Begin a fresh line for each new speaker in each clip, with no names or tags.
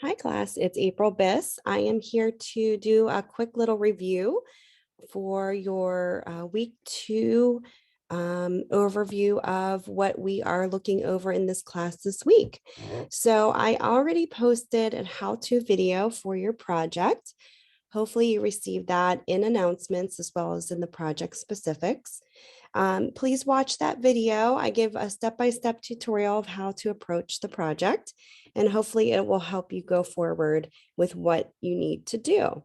Hi class, it's April Biss. I am here to do a quick little review for your week 2 overview of what we are looking over in this class this week. So I already posted a how-to video for your project. Hopefully you received that in announcements as well as in the project specifics. Please watch that video. I give a step-by-step tutorial of how to approach the project, and hopefully it will help you go forward with what you need to do.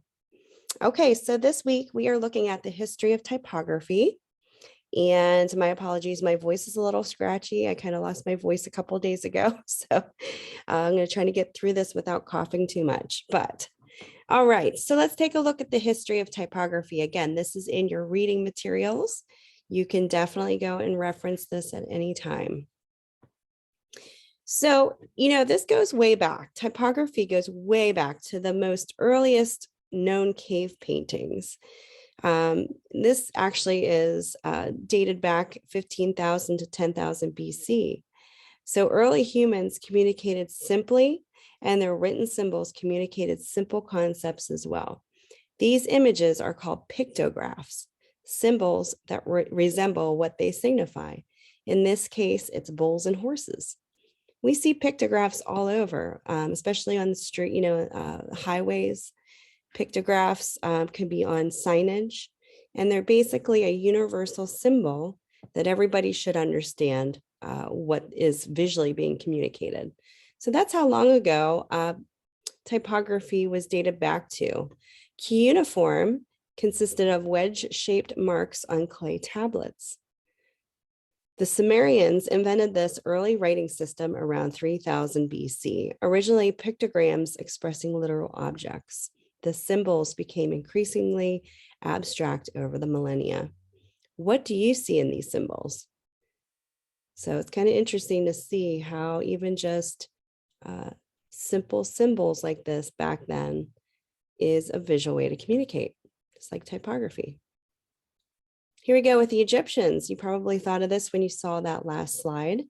Okay, so this week we are looking at the history of typography. And my apologies, my voice is a little scratchy. I kind of lost my voice a couple days ago. So I'm going to try to get through this without coughing too much. But all right, so let's take a look at the history of typography. Again, this is in your reading materials. You can definitely go and reference this at any time. So, this goes way back. Typography goes way back to the most earliest known cave paintings. This actually is dated back 15,000 to 10,000 BC. So early humans communicated simply, and their written symbols communicated simple concepts as well. These images are called pictographs, symbols that resemble what they signify. In this case, it's bulls and horses. We see pictographs all over, especially on the street, highways. Pictographs can be on signage, and they're basically a universal symbol that everybody should understand what is visually being communicated. So that's how long ago typography was dated back to. Cuneiform consisted of wedge-shaped marks on clay tablets. The Sumerians invented this early writing system around 3000 BC, originally pictograms expressing literal objects. The symbols became increasingly abstract over the millennia. What do you see in these symbols? So it's kind of interesting to see how even just simple symbols like this back then is a visual way to communicate, just like typography. Here we go with the Egyptians. You probably thought of this when you saw that last slide.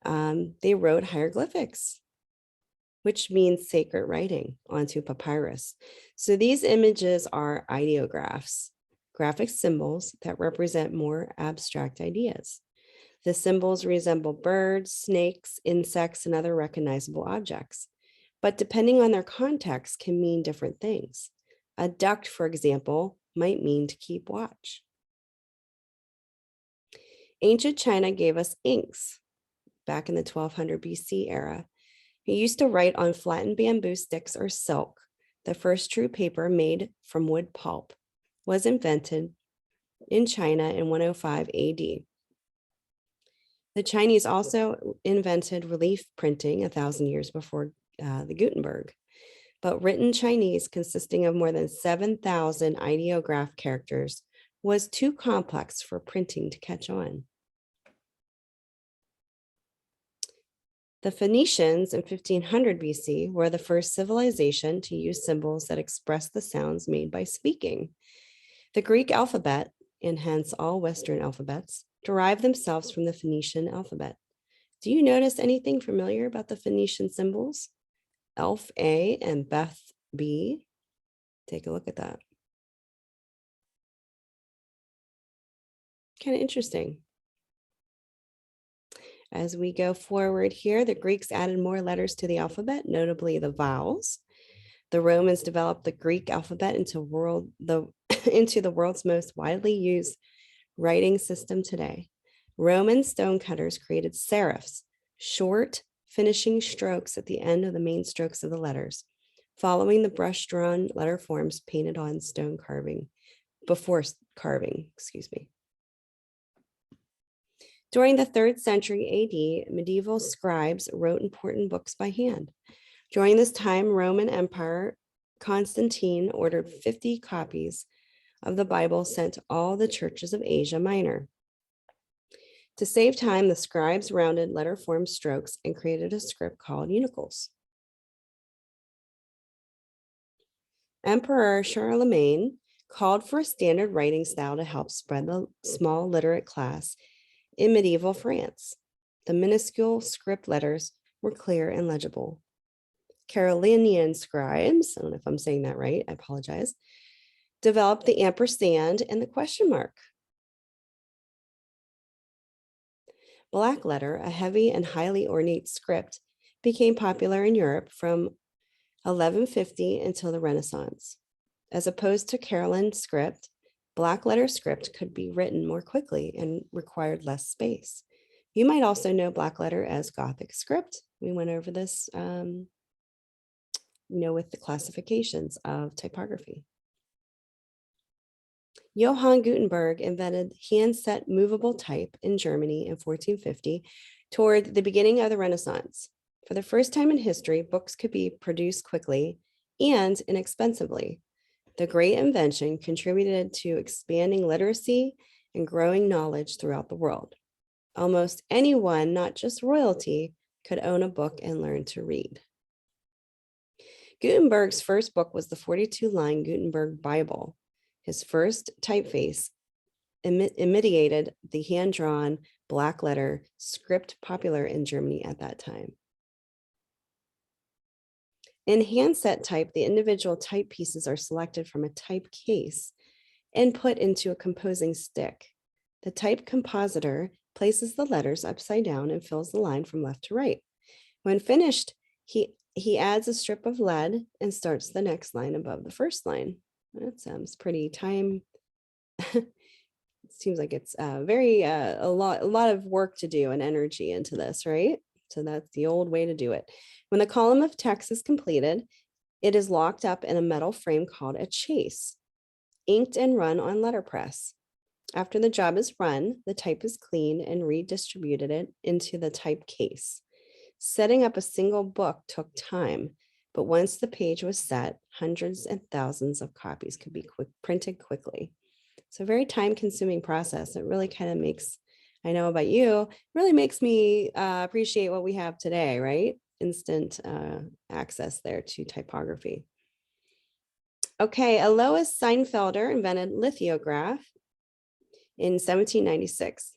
They wrote hieroglyphics, which means sacred writing, onto papyrus. So these images are ideographs, graphic symbols that represent more abstract ideas. The symbols resemble birds, snakes, insects, and other recognizable objects, but depending on their context can mean different things. A duck, for example, might mean to keep watch. Ancient China gave us inks back in the 1200 BC era. He used to write on flattened bamboo sticks or silk. The first true paper made from wood pulp was invented in China in 105 AD. The Chinese also invented relief printing 1,000 years before the Gutenberg. But written Chinese, consisting of more than 7,000 ideograph characters, was too complex for printing to catch on. The Phoenicians in 1500 BC were the first civilization to use symbols that express the sounds made by speaking. The Greek alphabet, and hence all Western alphabets, derive themselves from the Phoenician alphabet. Do you notice anything familiar about the Phoenician symbols? Elf A and Beth B. Take a look at that. Kind of interesting. As we go forward here, the Greeks added more letters to the alphabet, notably the vowels. The Romans developed the Greek alphabet into the world's most widely used writing system today. Roman stonecutters created serifs, short finishing strokes at the end of the main strokes of the letters, following the brush-drawn letter forms painted on stone carving, before carving, During the 3rd century AD, medieval scribes wrote important books by hand. During this time, Roman Empire Constantine ordered 50 copies of the Bible sent to all the churches of Asia Minor. To save time, the scribes rounded letter form strokes and created a script called unicles. Emperor Charlemagne called for a standard writing style to help spread the small literate class in medieval France. The minuscule script letters were clear and legible. Carolinian scribes, I don't know if I'm saying that right, I apologize, developed the ampersand and the question mark. Blackletter, a heavy and highly ornate script, became popular in Europe from 1150 until the Renaissance. As opposed to Caroline script, blackletter script could be written more quickly and required less space. You might also know blackletter as Gothic script. We went over this, with the classifications of typography. Johann Gutenberg invented hand-set movable type in Germany in 1450 toward the beginning of the Renaissance. For the first time in history, books could be produced quickly and inexpensively. The great invention contributed to expanding literacy and growing knowledge throughout the world. Almost anyone, not just royalty, could own a book and learn to read. Gutenberg's first book was the 42-line Gutenberg Bible. His first typeface imitated the hand-drawn black letter script popular in Germany at that time. In handset type, the individual type pieces are selected from a type case and put into a composing stick. The type compositor places the letters upside down and fills the line from left to right. When finished, he adds a strip of lead and starts the next line above the first line. That sounds pretty time. It seems like it's a lot of work to do and energy into this, right? So that's the old way to do it. When the column of text is completed, it is locked up in a metal frame called a chase, inked and run on letterpress. After the job is run, the type is cleaned and redistributed into the type case. Setting up a single book took time, but once the page was set, hundreds and thousands of copies could be printed quickly. It's a very time-consuming process. It really kind of makes, I know about you, really makes me appreciate what we have today, right? Instant access there to typography. Okay, Alois Seinfelder invented lithograph in 1796.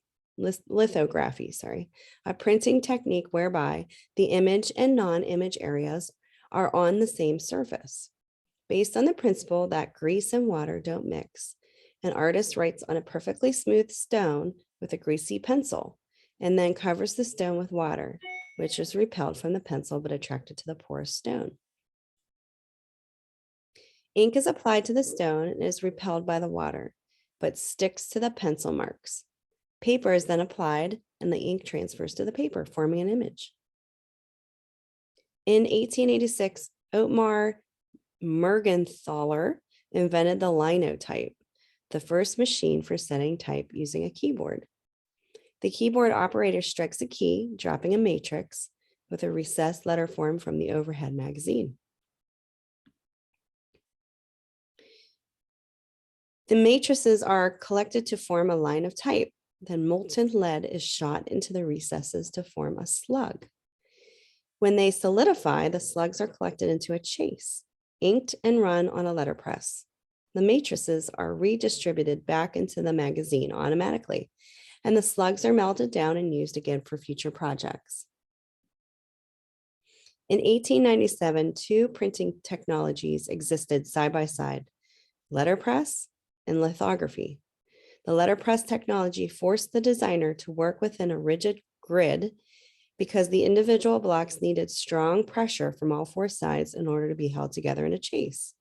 Lithography, sorry, a printing technique whereby the image and non-image areas are on the same surface. Based on the principle that grease and water don't mix, an artist writes on a perfectly smooth stone with a greasy pencil and then covers the stone with water, which is repelled from the pencil but attracted to the porous stone. Ink is applied to the stone and is repelled by the water, but sticks to the pencil marks. Paper is then applied and the ink transfers to the paper, forming an image. In 1886, Otmar Mergenthaler invented the linotype, the first machine for setting type using a keyboard. The keyboard operator strikes a key, dropping a matrix with a recessed letter form from the overhead magazine. The matrices are collected to form a line of type. Then molten lead is shot into the recesses to form a slug. When they solidify, the slugs are collected into a chase, inked and run on a letterpress. The matrices are redistributed back into the magazine automatically, and the slugs are melted down and used again for future projects. In 1897, two printing technologies existed side by side, letterpress and lithography. The letterpress technology forced the designer to work within a rigid grid because the individual blocks needed strong pressure from all four sides in order to be held together in a chase.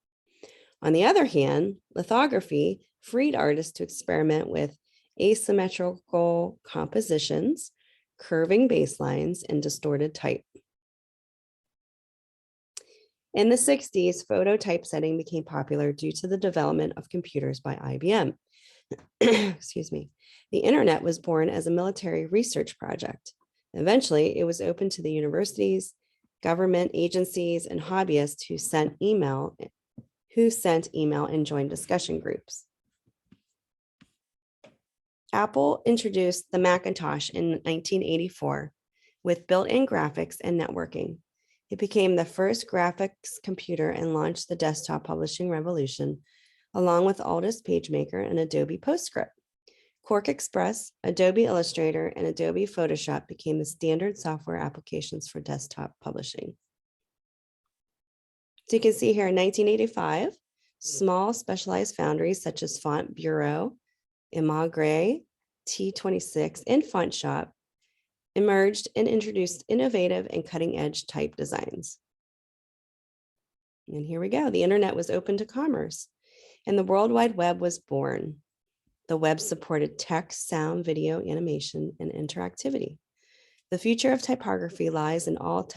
On the other hand, lithography freed artists to experiment with asymmetrical compositions, curving baselines, and distorted type. In the 60s, photo typesetting became popular due to the development of computers by IBM. Excuse me. The internet was born as a military research project. Eventually, it was open to the universities, government agencies, and hobbyists who sent email and joined discussion groups. Apple introduced the Macintosh in 1984 with built-in graphics and networking. It became the first graphics computer and launched the desktop publishing revolution, along with Aldus PageMaker and Adobe PostScript. QuarkXPress, Adobe Illustrator, and Adobe Photoshop became the standard software applications for desktop publishing. So you can see here in 1985, small specialized foundries such as Font Bureau, Imagre, T26, and Font Shop emerged and introduced innovative and cutting edge type designs. And here we go. The internet was open to commerce and the World Wide Web was born. The web supported text, sound, video, animation, and interactivity. The future of typography lies in all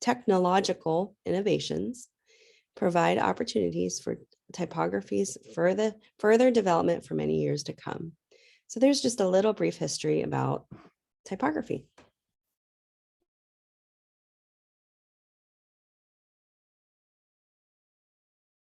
technological innovations, provide opportunities for typography's further development for many years to come. So there's just a little brief history about typography.